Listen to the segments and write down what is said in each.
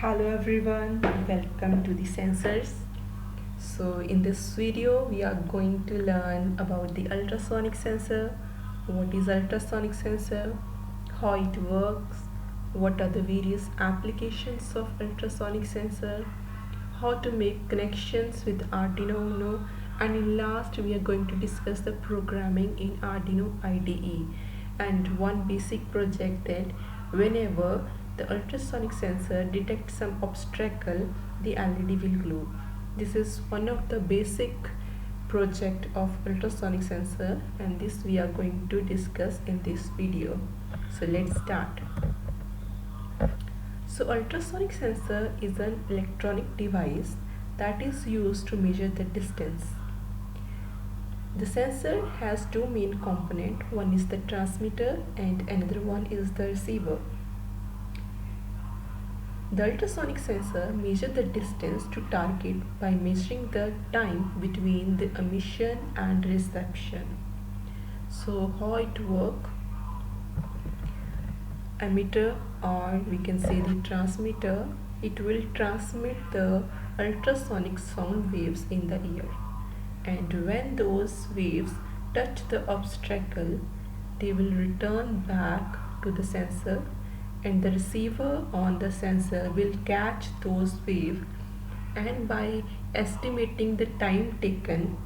Hello everyone, welcome to the sensors. So in this video we are going to learn about the ultrasonic sensor, what is ultrasonic sensor, how it works, what are the various applications of ultrasonic sensor, how to make connections with Arduino Uno, and in last we are going to discuss the programming in Arduino IDE and one basic project that whenever the ultrasonic sensor detects some obstacle, the LED will glow. This is one of the basic project of ultrasonic sensor, and this we are going to discuss in this video. So let's start. So ultrasonic sensor is an electronic device that is used to measure the distance. The sensor has two main components, one is the transmitter and another one is the receiver. The ultrasonic sensor measures the distance to target by measuring the time between the emission and reception. So how it works? Emitter, or we can say the transmitter, it will transmit the ultrasonic sound waves in the ear, and when those waves touch the obstacle, they will return back to the sensor, and the receiver on the sensor will catch those waves, and by estimating the time taken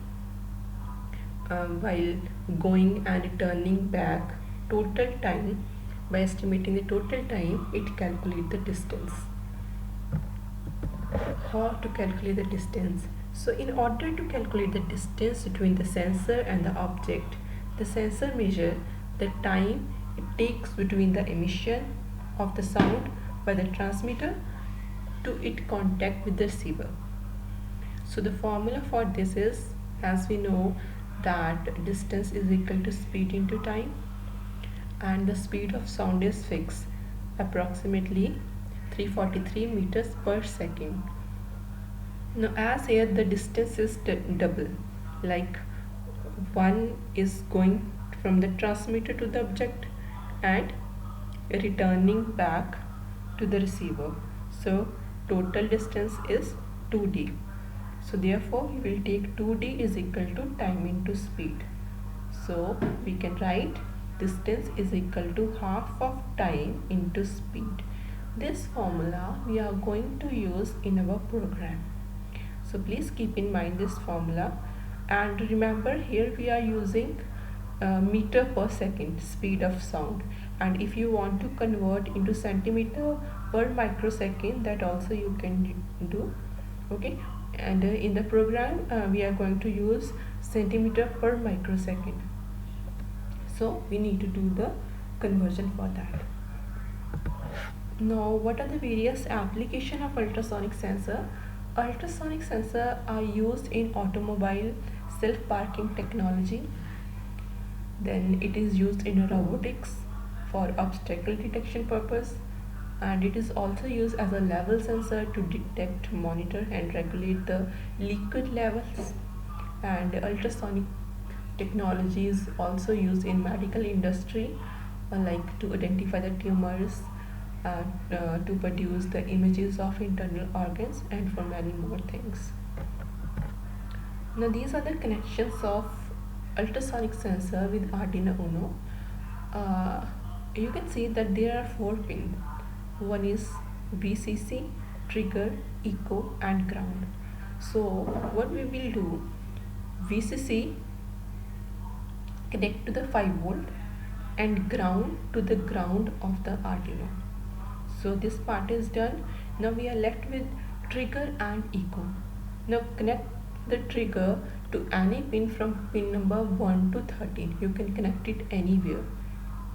while going and returning back, total time, by estimating the total time, it calculates the distance. How to calculate the distance? So in order to calculate the distance between the sensor and the object, the sensor measures the time it takes between the emission of the sound by the transmitter to its contact with the receiver. So the formula for this is, as we know, that distance is equal to speed into time, and the speed of sound is fixed, approximately 343 meters per second. Now as here the distance is double, like one is going from the transmitter to the object and returning back to the receiver, so total distance is 2d. So therefore we will take 2d is equal to time into speed. So we can write distance is equal to half of time into speed. This formula we are going to use in our program. So please keep in mind this formula, and remember here we are using meter per second speed of sound, and if you want to convert into centimeter per microsecond, that also you can do. Okay, and in the program we are going to use centimeter per microsecond, so we need to do the conversion for that. Now what are the various application of ultrasonic sensor? Ultrasonic sensor are used in automobile self-parking technology, then it is used in robotics for obstacle detection purpose, and it is also used as a level sensor to detect, monitor and regulate the liquid levels, and ultrasonic technology is also used in medical industry, like to identify the tumors, to produce the images of internal organs, and for many more things. Now these are the connections of ultrasonic sensor with Arduino Uno. You can see that there are 4 pins. One is VCC, trigger, echo and ground. So what we will do, VCC connect to the 5 volt and ground to the ground of the Arduino. So this part is done. Now we are left with trigger and echo. Now connect the trigger to any pin from pin number 1 to 13. You can connect it anywhere.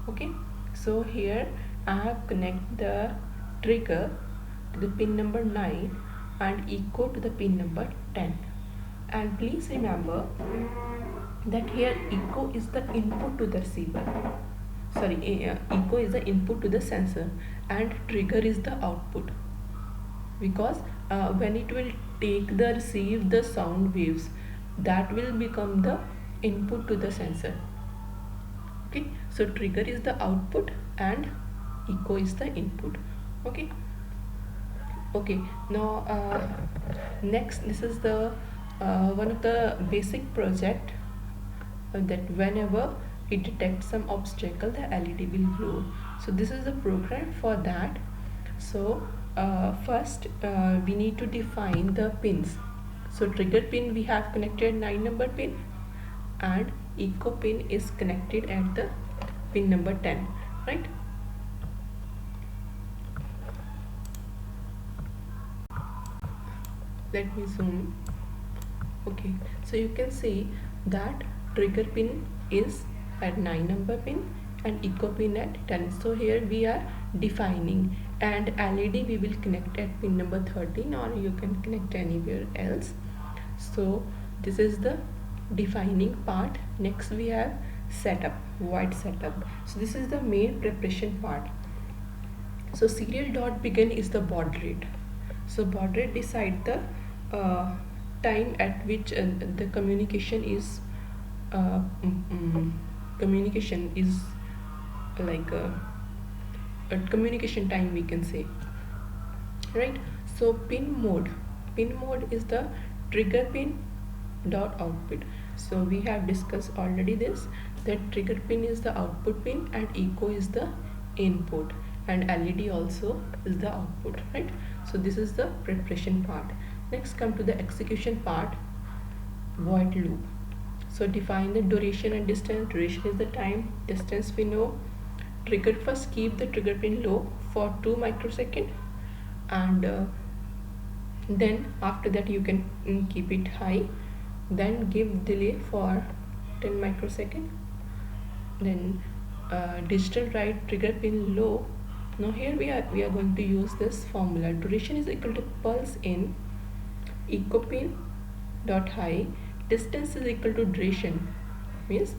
Okay, so here I have connected the trigger to the pin number 9 and echo to the pin number 10. And please remember that here echo is the input to the receiver. Echo is the input to the sensor and trigger is the output, because when it will receive the sound waves, that will become the input to the sensor. Okay, so trigger is the output and echo is the input. Okay, Okay, now next, this is the one of the basic project that whenever it detects some obstacle, the LED will glow. So this is the program for that. So first we need to define the pins. So trigger pin, we have connected 9 number pin, and echo pin is connected at the pin number 10, right? Let me zoom. Okay, so you can see that trigger pin is at 9 number pin and echo pin at 10. So here we are defining, and LED we will connect at pin number 13, or you can connect anywhere else. So this is the defining part. Next we have setup, void setup. So this is the main preparation part. So serial dot begin is the baud rate. So baud rate decide the time at which the communication is like a communication time, we can say, right? So pin mode is the trigger pin dot output. So we have discussed already this, that trigger pin is the output pin and echo is the input, and LED also is the output, right? So this is the preparation part. Next come to the execution part, void loop. So define the duration and distance. Duration is the time, distance we know. Trigger, first keep the trigger pin low for 2 microsecond, and then after that you can keep it high, then give delay for 10 microsecond. Then digital write trigger pin low. Now here we are going to use this formula. Duration is equal to pulse in echo pin dot high, distance is equal to duration, means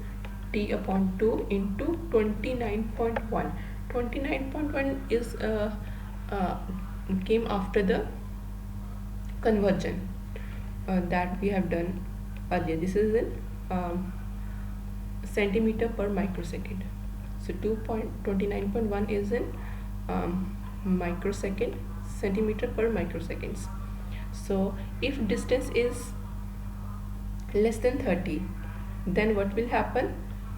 T upon 2 into 29.1. 29.1 is came after the conversion that we have done earlier. This is in centimeter per microsecond. So 2.29.1 is in microsecond, centimeter per microseconds. So if distance is less than 30, then what will happen?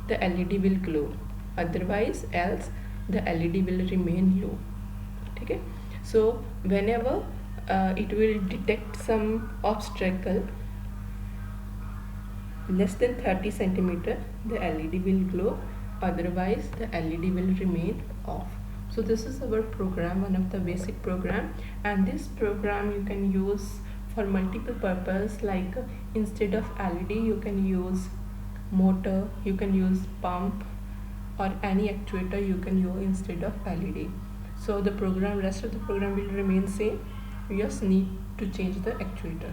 The LED will glow, otherwise else the LED will remain low. Okay, so whenever it will detect some obstacle less than 30 centimeter, the LED will glow, otherwise the LED will remain off. So this is our program, one of the basic program, and this program you can use for multiple purpose, like instead of LED you can use motor, you can use pump, or any actuator you can use instead of LED. So the program, rest of the program will remain same, you just need to change the actuator.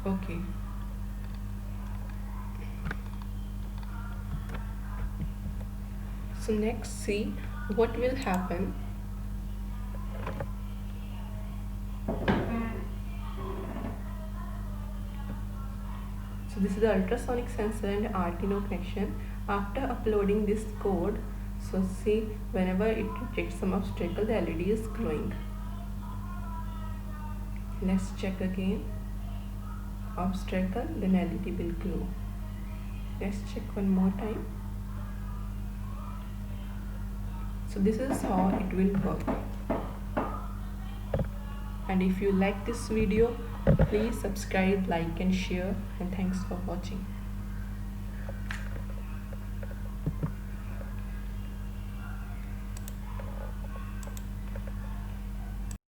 Okay, so next see what will happen. So this is the ultrasonic sensor and Arduino connection. After uploading this code, so see whenever it detects some obstacle, the LED is glowing. Let's check again. Obstacle, then LED will glow. Let's check one more time. So this is how it will work. And if you like this video, please subscribe, like and share, and thanks for watching.